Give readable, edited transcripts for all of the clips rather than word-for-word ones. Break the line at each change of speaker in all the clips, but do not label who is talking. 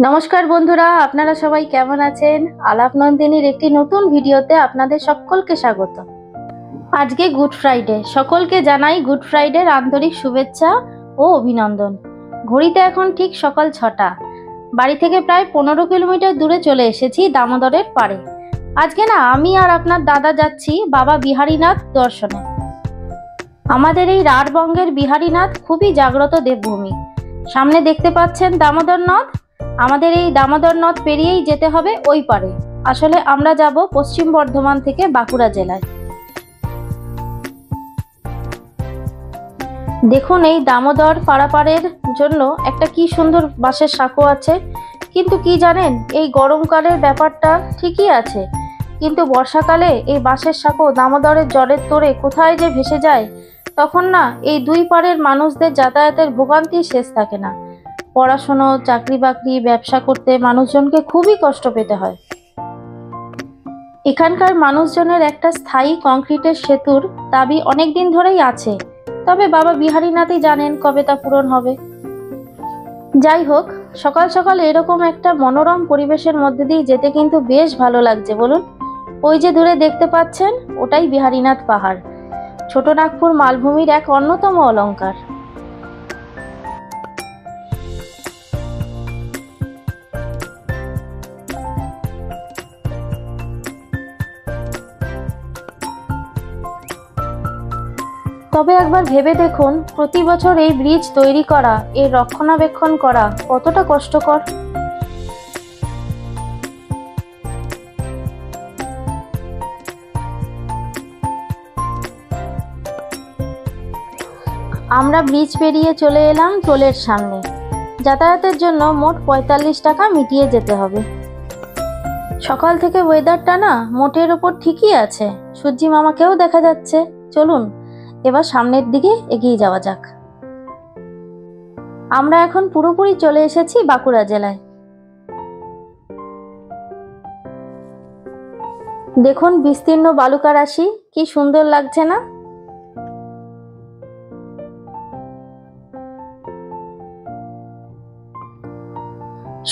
নমস্কার বন্ধুরা, আপনারা সবাই কেমন আছেন? আলাপ নন্দিনীর একটি নতুন ভিডিওতে আপনাদের সকলকে স্বাগত। আজকে গুড ফ্রাইডে, সকলকে জানাই গুড ফ্রাইডের আন্তরিক শুভেচ্ছা ও অভিনন্দন। ঘড়িতে এখন ঠিক সকাল 6টা। বাড়ি থেকে প্রায় 15 কিলোমিটার দূরে চলে এসেছি দামোদরের পাড়ে। আজকে না আমি আর আপনার দাদা যাচ্ছি বাবা বিহারীনাথ দর্শনে। আমাদের এই রাঢ়বঙ্গের বিহারীনাথ খুবই জাগ্রত দেবভূমি। সামনে দেখতে পাচ্ছেন দামোদর নদ। আমাদের এই দামোদর নদ পেরিয়েই যেতে হবে ওই পারে। আসলে আমরা যাব পশ্চিম বর্ধমান থেকে বাঁকুড়া জেলায়। দেখুন এই দামোদর পারাপারের জন্য একটা কি সুন্দর বাঁশের সাঁকো আছে। কিন্তু কি জানেন, এই গরমকালের ব্যাপারটা ঠিকই আছে, কিন্তু বর্ষাকালে এই বাঁশের সাঁকো দামোদরের জলের তোড়ে কোথায় যে ভেসে যায়, তখন না এই দুই পাড়ের মানুষদের যাতায়াতের ভোগান্তি শেষ থাকে না। পড়াশুনো, চাকরি বাকরি, ব্যবসা করতে মানুষজনকে খুবই কষ্ট পেতে হয়। এখানকার মানুষজনের একটা স্থায়ী কংক্রিটের সেতুর দাবি অনেকদিন ধরেই আছে, তবে বাবা বিহারীনাথই জানেন কবে তা পূরণ হবে। যাই হোক, সকাল সকাল এরকম একটা মনোরম পরিবেশের মধ্যে দিয়ে যেতে কিন্তু বেশ ভালো লাগছে বলুন। ওই যে দূরে দেখতে পাচ্ছেন, ওটাই বিহারীনাথ পাহাড়, ছোটনাগপুর মালভূমির এক অন্যতম অলংকার। তবে একবার ভেবে দেখুন, প্রতি বছর এই ব্রিজ তৈরি করা, এর রক্ষণাবেক্ষণ করা কতটা কষ্টকর। আমরা ব্রিজ পেরিয়ে চলে এলাম টোলের সামনে। যাতায়াতের জন্য মোট 45 টাকা মিটিয়ে যেতে হবে। সকাল থেকে ওয়েদারটা না মোটের ওপর ঠিকই আছে, সূর্যি মামাকেও দেখা যাচ্ছে। চলুন এবার সামনের দিকে এগিয়ে যাওয়া যাক। আমরা এখন পুরোপুরি চলে এসেছি বাঁকুড়া জেলায়। দেখুন বিস্তীর্ণ বালুকা রাশি, কি সুন্দর লাগছে না?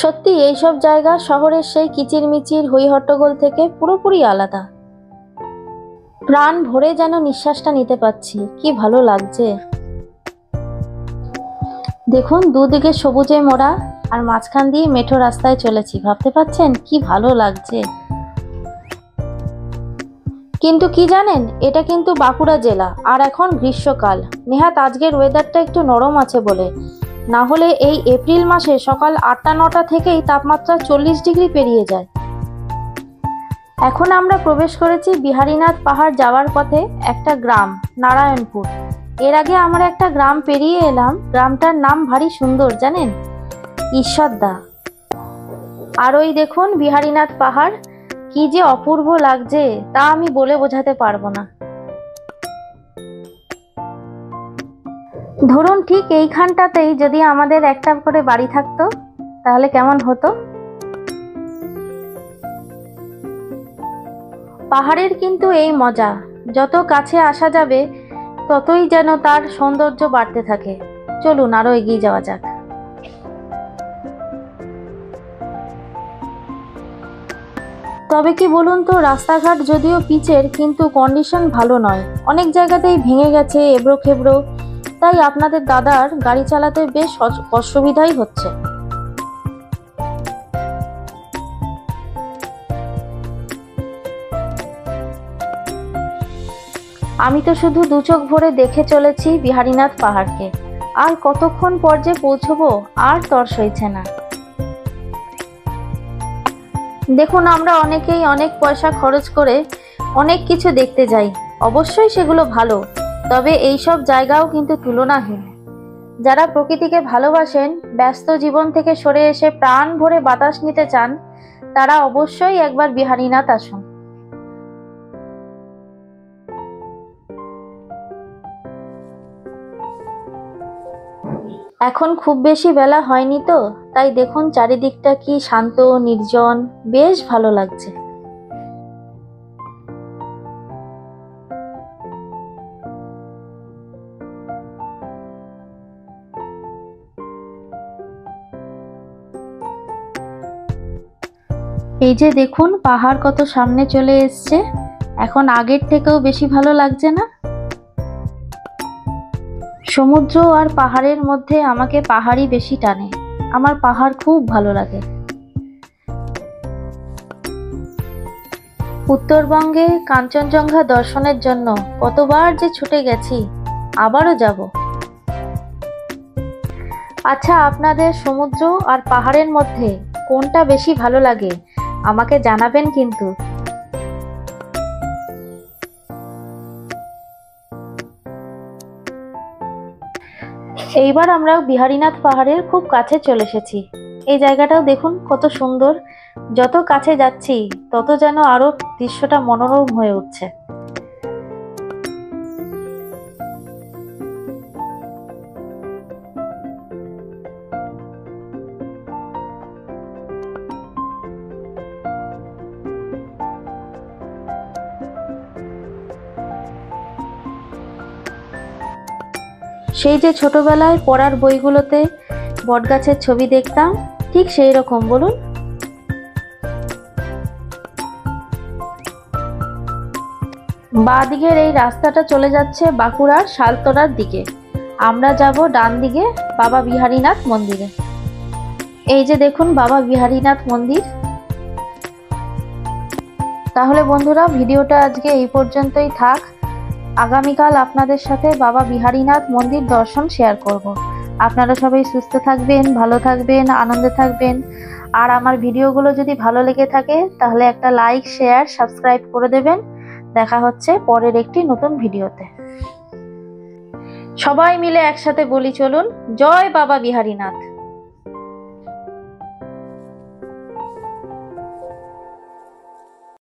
সত্যি এইসব জায়গা শহরের সেই কিচিরমিচির হই হট্টগোল থেকে পুরোপুরি আলাদা। প্রাণ ভরে যেন নিঃশ্বাসটা নিতে পাচ্ছি, কি ভালো লাগছে। দেখুন দুদিকে সবুজে মোড়া, আর মাঝখান দিয়ে মেঠো রাস্তায় চলেছি, ভাবতে পাচ্ছেন কি ভালো লাগছে। কিন্তু কি জানেন, এটা কিন্তু বাঁকুড়া জেলা, আর এখন গ্রীষ্মকাল। নেহাত আজকের ওয়েদারটা একটু নরম আছে বলে, না হলে এই এপ্রিল মাসে সকাল 8টা-9টা থেকেই তাপমাত্রা 40 ডিগ্রি পেরিয়ে যায়। এখন আমরা প্রবেশ করেছি বিহারীনাথ পাহাড় যাওয়ার পথে একটা গ্রাম, নারায়ণপুর। এর আগে আমরা একটা গ্রাম পেরিয়ে এলাম, গ্রামটার নাম ভারী সুন্দর জানেন, ঈশ্বরদা। আর ওই দেখুন বিহারীনাথ পাহাড়, কি যে অপূর্ব লাগছে তা আমি বলে বোঝাতে পারবো না। ধরুন ঠিক এইখানটাতেই যদি আমাদের একটা করে বাড়ি থাকতো, তাহলে কেমন হতো। পাহাড়ের কিন্তু এই মজা, যত কাছে আসা যাবে ততই যেন তার সৌন্দর্য বাড়তে থাকে। চলুন আরো এগিয়ে যাওয়া যাক। তবে কি বলুন তো, রাস্তাঘাট যদিও পিচের, কিন্তু কন্ডিশন ভালো নয়, অনেক জায়গাতেই ভেঙে গেছে, এবড়ো খেবড়ো। তাই আপনাদের দাদার গাড়ি চালাতে বেশ অসুবিধাই হচ্ছে। আমি তো শুধু দু চোখ ভরে দেখে চলেছি বিহারীনাথ পাহাড়কে, আর কতক্ষণ পর যে পৌঁছবো আর তর সইছে না। দেখুন আমরা অনেকেই অনেক পয়সা খরচ করে অনেক কিছু দেখতে যাই, অবশ্যই সেগুলো ভালো, তবে এইসব জায়গাও কিন্তু তুলনাহীন। যারা প্রকৃতিকে ভালোবাসেন, ব্যস্ত জীবন থেকে সরে এসে প্রাণ ভরে বাতাস নিতে চান, তারা অবশ্যই একবার বিহারীনাথ আসুন। এখন খুব বেশি বেলা হয়নি তো, তাই দেখুন চারিদিকটা কি শান্ত নির্জন, বেশ ভালো লাগছে। এই যে দেখুন পাহাড় কত সামনে চলে এসছে, এখন আগের থেকেও বেশি ভালো লাগছে না? সমুদ্র আর পাহাড়ের মধ্যে আমাকে পাহাড়ই বেশি টানে, আমার পাহাড় খুব ভালো লাগে। উত্তরবঙ্গে কাঞ্চনজঙ্ঘা দর্শনের জন্য কতবার যে ছুটে গেছি, আবারও যাব। আচ্ছা, আপনাদের সমুদ্র আর পাহাড়ের মধ্যে কোনটা বেশি ভালো লাগে আমাকে জানাবেন কিন্তু। এইবার আমরা বিহারীনাথ পাহাড়ের খুব কাছে চলে এসেছি। এই জায়গাটাও দেখুন কত সুন্দর, যত কাছে যাচ্ছি তত যেন আরো দৃশ্যটা মনোরম হয়ে উঠছে। সেই যে ছোটবেলায় পড়ার বইগুলোতে বটগাছের ছবি দেখতাম, ঠিক সেই রকম বলুন। বাঁ দিকের এই রাস্তাটা চলে যাচ্ছে বাঁকুড়ার শালতোরার দিকে, আমরা যাব ডান দিকে বাবা বিহারীনাথ মন্দিরে। এই যে দেখুন বাবা বিহারীনাথ মন্দির। তাহলে বন্ধুরা, ভিডিওটা আজকে এই পর্যন্তই থাক। আগামীকাল আপনাদের সাথে বাবা বিহারীনাথ মন্দির দর্শন শেয়ার করব। আপনারা সবাই সুস্থ থাকবেন, ভালো থাকবেন, আনন্দে থাকবেন। আর আমার ভিডিওগুলো যদি ভালো লেগে থাকে তাহলে একটা লাইক, শেয়ার, সাবস্ক্রাইব করে দেবেন। দেখা হচ্ছে পরের একটি নতুন ভিডিওতে। সবাই মিলে একসাথে বলি চলুন, জয় বাবা বিহারীনাথ।